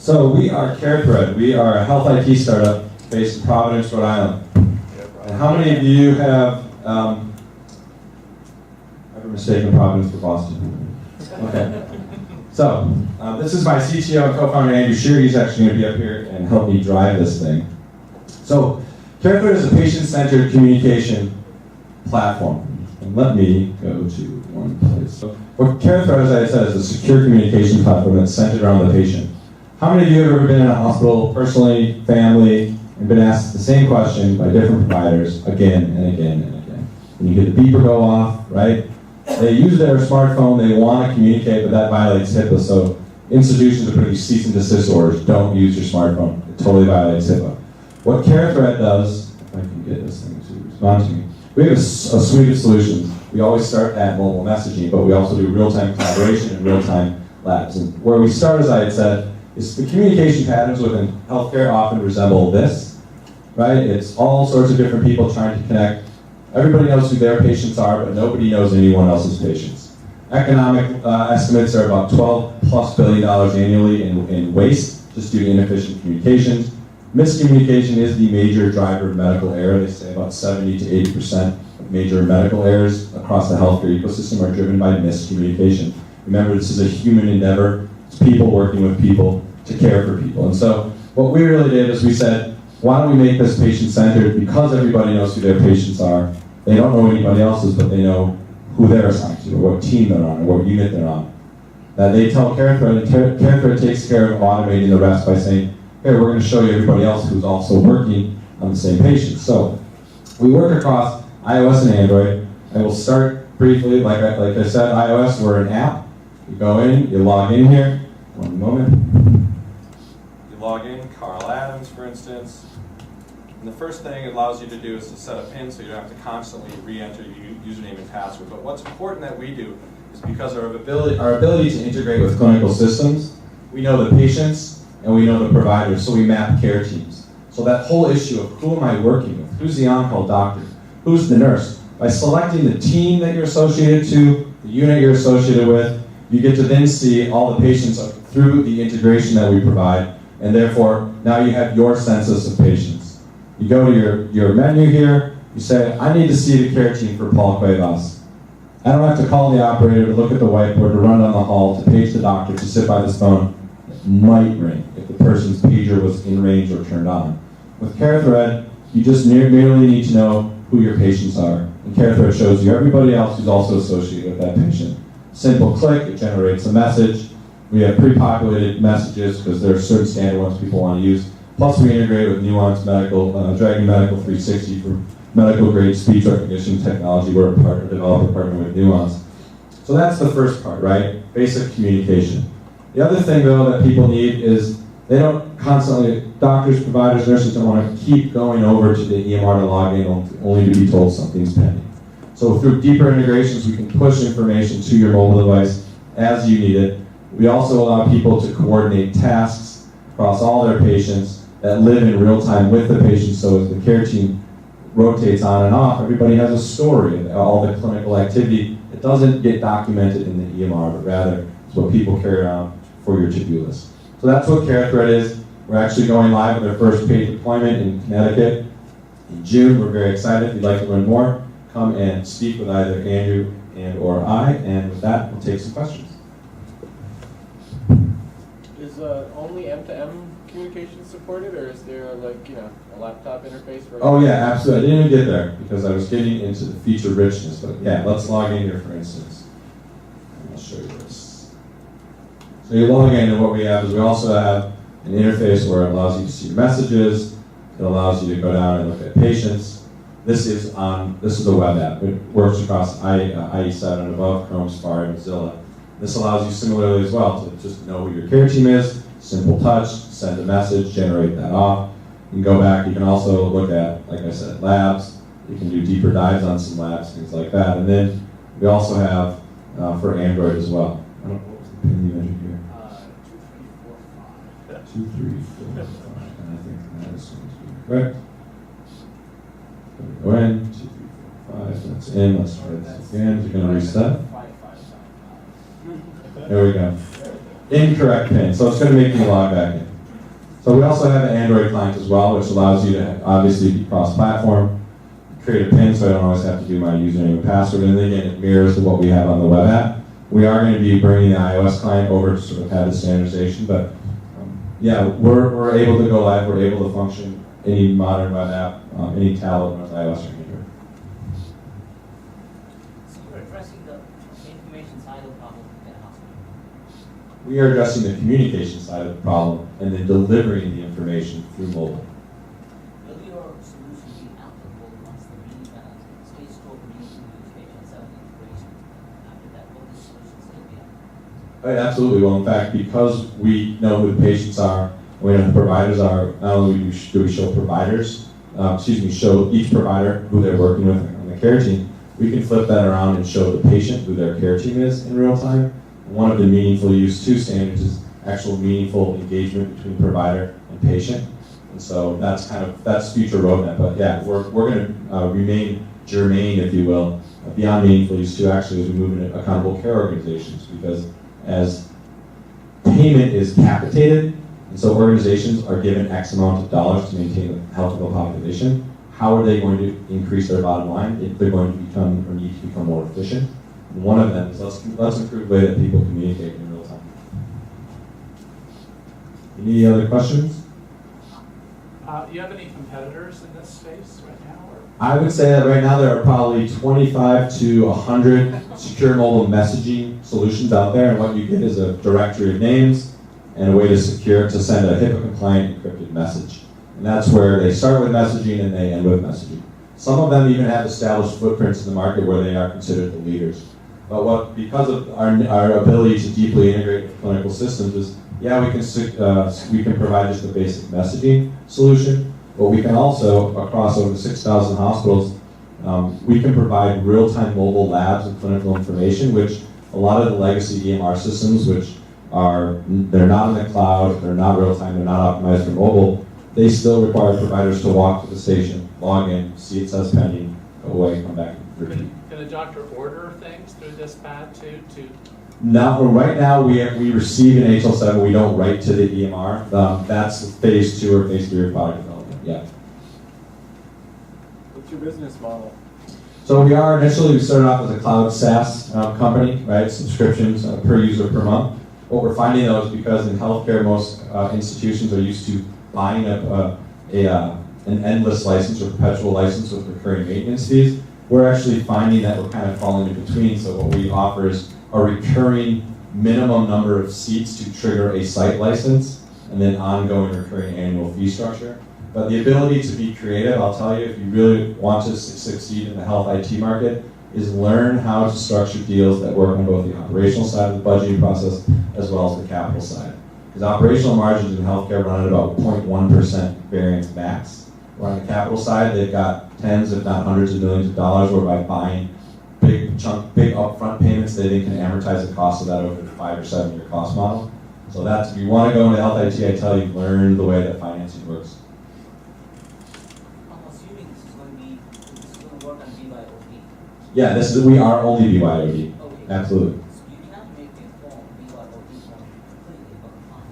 So we are CareThread. We are a health IT startup based in Providence, Rhode Island. And how many of you have ever mistaken Providence for Boston? Okay. So this is my CTO and co-founder, Andrew Shear. He's actually going to be up here and help me drive this thing. So CareThread is a patient-centered communication platform. And let me go to one place. So what CareThread, as I said, is a secure communication platform that's centered around the patient. How many of you have ever been in a hospital, personally, family, and been asked the same question by different providers again and again and again? And you get the beeper go off, right? They use their smartphone, they want to communicate, but that violates HIPAA, so institutions are putting cease and desist orders. Don't use your smartphone. It totally violates HIPAA. What CareThread does, if I can get this thing to respond to me, we have a suite of solutions. We always start at mobile messaging, but we also do real-time collaboration and real-time labs. And where we start, as I had said, is the communication patterns within healthcare often resemble this, right? It's all sorts of different people trying to connect. Everybody knows who their patients are, but nobody knows anyone else's patients. Economic estimates are about $12+ billion annually in waste, just due to inefficient communications. Miscommunication is the major driver of medical error. They say about 70 to 80% of major medical errors across the healthcare ecosystem are driven by miscommunication. Remember, this is a human endeavor. It's people working with people to care for people. And so what we really did is we said, why don't we make this patient-centered? Because everybody knows who their patients are. They don't know anybody else's, but they know who they're assigned to, or what team they're on, or what unit they're on. They tell CareThread, and CareThread takes care of automating the rest by saying, hey, we're going to show you everybody else who's also working on the same patient. So we work across iOS and Android. I will start briefly, like I said, iOS, we're an app. You go in, you log in here. One moment. You log in, Carl Adams, for instance. And the first thing it allows you to do is to set a PIN so you don't have to constantly re-enter your username and password. But what's important that we do is because our ability to integrate with clinical systems, we know the patients and we know the providers, so we map care teams. So that whole issue of who am I working with, who's the on-call doctor, who's the nurse, by selecting the team that you're associated to, the unit you're associated with, you get to then see all the patients through the integration that we provide, and therefore now you have your census of patients. You go to your menu here, you say, I need to see the care team for Paul Cuevas. I don't have to call the operator to look at the whiteboard, to run down the hall, to page the doctor, to sit by this phone. It might ring if the person's pager was in range or turned on. With CareThread, you just merely need to know who your patients are. And CareThread shows you everybody else who's also associated with that patient. Simple click, it generates a message. We have pre-populated messages because there are certain standard ones people want to use. Plus we integrate with Nuance Medical, Dragon Medical 360 for medical grade speech recognition technology. We're a developer partner with Nuance. So that's the first part, right? Basic communication. The other thing though that people need is they don't constantly, doctors, providers, nurses don't want to keep going over to the EMR to log in only to be told something's pending. So through deeper integrations, we can push information to your mobile device as you need it. We also allow people to coordinate tasks across all their patients that live in real time with the patient, so as the care team rotates on and off, everybody has a story of all the clinical activity. It doesn't get documented in the EMR, but rather it's what people carry around for your to-do list. So that's what CareThread is. We're actually going live with our first paid deployment in Connecticut in June. We're very excited. If you'd like to learn more, come and speak with either Andrew and or I, and with that, we'll take some questions. Is only M2M communication supported, or is there a laptop interface for? Oh yeah, absolutely. I didn't even get there because I was getting into the feature richness, but yeah, let's log in here for instance. I'll show you this. So you log in, and what we have is we also have an interface where it allows you to see messages. It allows you to go down and look at patients. This is a web app. It works across IE7 and above, Chrome, Safari, Mozilla. This allows you similarly as well to just know who your care team is, simple touch, send a message, generate that off. You can go back, you can also look at, like I said, labs. You can do deeper dives on some labs, things like that. And then we also have for Android as well. I don't know, what was the pin you entered here? 2345. And I think that is going to be correct. Go in, 2345, that's in, let's try this again. You're going to reset. There we go. Incorrect pin, so it's going to make me log back in. So we also have an Android client as well, which allows you to obviously be cross-platform, create a PIN so I don't always have to do my username and password, and then again, it mirrors to what we have on the web app. We are going to be bringing the iOS client over to sort of have the standardization, but yeah, we're able to go live, we're able to function any modern web app, any tablet with iOS or Android. So you're addressing the information side of the problem in the hospital. We are addressing the communication side of the problem and then delivering the information through mobile. Will your solution be applicable once the state stroke community patient cell integration? After that, will the solution still be applicable? Absolutely. Well, in fact, because we know who the patients are, we know who the providers are, not only do we show providers, show each provider who they're working with on the care team, we can flip that around and show the patient who their care team is in real time. One of the meaningful use 2 standards is actual meaningful engagement between provider and patient. And so that's future roadmap. But yeah, we're going to remain germane, if you will, beyond meaningful use 2 actually as we move into accountable care organizations, because as payment is capitated, and so organizations are given X amount of dollars to maintain the health of the population, how are they going to increase their bottom line if they're going to become or need to become more efficient? And one of them is let's improve the way that people communicate in real time. Any other questions? Do you have any competitors in this space right now? Or? I would say that right now there are probably 25 to 100 secure mobile messaging solutions out there, and what you get is a directory of names and a way to send a HIPAA-compliant encrypted message. And that's where they start with messaging and they end with messaging. Some of them even have established footprints in the market where they are considered the leaders. But because of our ability to deeply integrate with clinical systems is, yeah, we can provide just a basic messaging solution, but we can also, across over 6,000 hospitals, we can provide real-time mobile labs and clinical information, which a lot of the legacy EMR systems, which they're not in the cloud, they're not real-time, they're not optimized for mobile, they still require providers to walk to the station, log in, see it says pending, go away, come back. Can a doctor order things through this pad too? Now, right now, we receive an HL7, we don't write to the EMR. That's phase 2 or phase 3 of product development, yeah. What's your business model? So we started off as a cloud SaaS company, right? Subscriptions per user per month. What we're finding though is because in healthcare, most institutions are used to buying an endless license or perpetual license with recurring maintenance fees. We're actually finding that we're kind of falling in between. So what we offer is a recurring minimum number of seats to trigger a site license, and then ongoing recurring annual fee structure. But the ability to be creative, I'll tell you, if you really want to succeed in the health IT market, is learn how to structure deals that work on both the operational side of the budgeting process as well as the capital side. Because operational margins in healthcare run at about 0.1% variance max. Where on the capital side, they've got tens, if not hundreds of millions of dollars, where by buying big upfront payments, they then can amortize the cost of that over the 5 or 7 year cost model. So that's, if you want to go into health IT, I tell you, learn the way that financing works. I'm assuming this is going to work on BYOD. Yeah, we are only BYOD. Okay. Absolutely. So you can't make a form BYOD form completely compliant.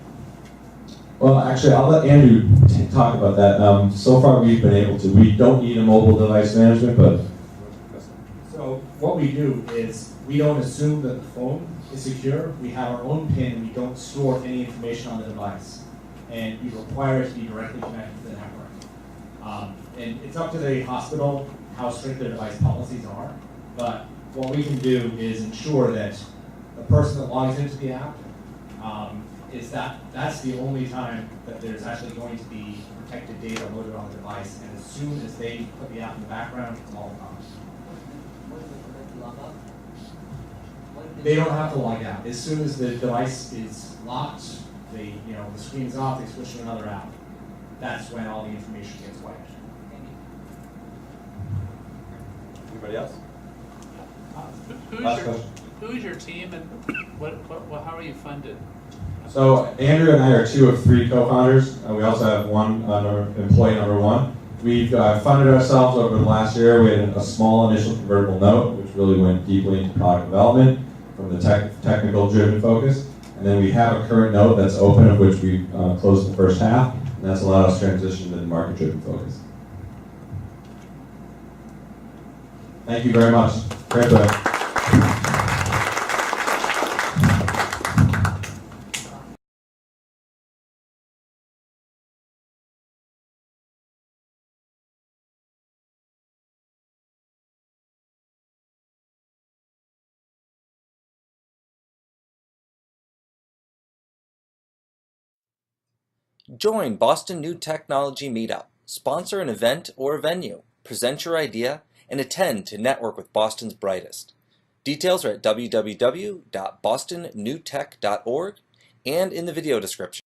Well, actually, I'll let Andrew talk about that. So far, we've been able to. We don't need a mobile device management, but so what we do is we don't assume that the phone is secure. We have our own PIN. We don't store any information on the device, and we require it to be directly connected to the network. And it's up to the hospital how strict their device policies are. But what we can do is ensure that the person that logs into the app that's the only time that there's actually going to be protected data loaded on the device, and as soon as they put the app in the background, it's all gone. What if they forget to log out? They don't have to log out. As soon as the device is locked, the screen's off, they switch to another app. That's when all the information gets wiped. Thank you. anybody else? Who's your team and how are you funded? So Andrew and I are 2 of 3 co-founders. We also have one employee number 1. We've funded ourselves over the last year. We had a small initial convertible note, which really went deeply into product development from the technical driven focus. And then we have a current note that's open, of which we closed the first half. And that's allowed us to transition to the market-driven focus. Thank you very much. Great work. Join Boston New Technology Meetup. Sponsor an event or venue. Present your idea and attend to network with Boston's brightest. Details are at www.bostonnewtech.org and in the video description.